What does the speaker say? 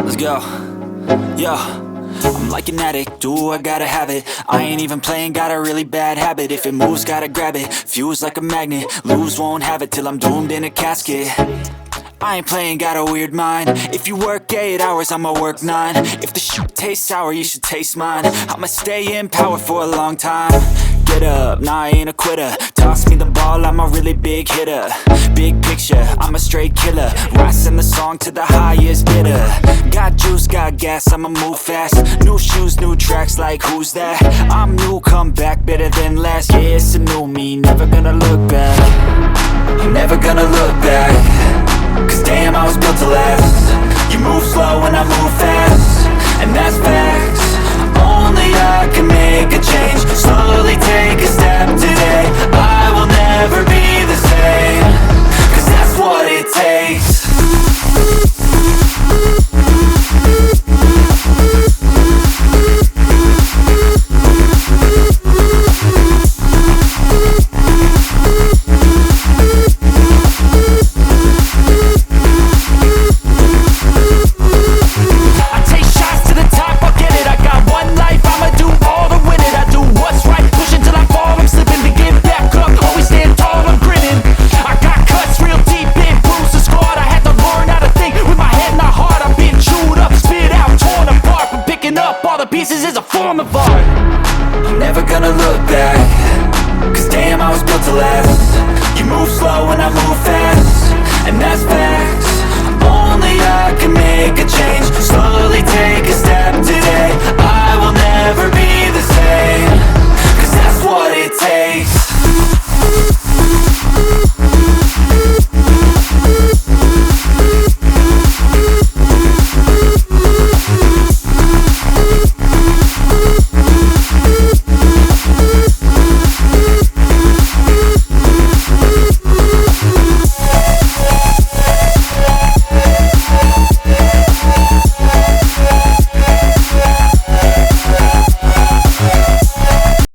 Let's go. Yo, I'm like an addict, do I gotta have it. I ain't even playing, got a really bad habit. If it moves, gotta grab it, fuse like a magnet. Lose, won't have it till I'm doomed in a casket. I ain't playing, got a weird mind. If you work 8 hours, I'ma work 9. If the shit tastes sour, you should taste mine. I'ma stay in power for a long time. Get up, nah, I ain't a quitter. Toss me the ball, I'm a really big hitter. Big picture, I'm a straight killer. Rising the song to the highest bidder. Got juice, got gas, I'ma move fast. New shoes, new tracks, like who's that? I'm new, come back, better than last. Yeah, it's a new me, never gonna look back. I'm never gonna look back. Cause damn, I was built to last. You move slow and I move fast, and that's facts. Only I can make a change. Slowly take a step today. I will never be the same. Cause that's what it takes. Pieces is a form of art. I'm never gonna look back. Cause damn, I was built to last. You move slow and I move fast, and that's fast.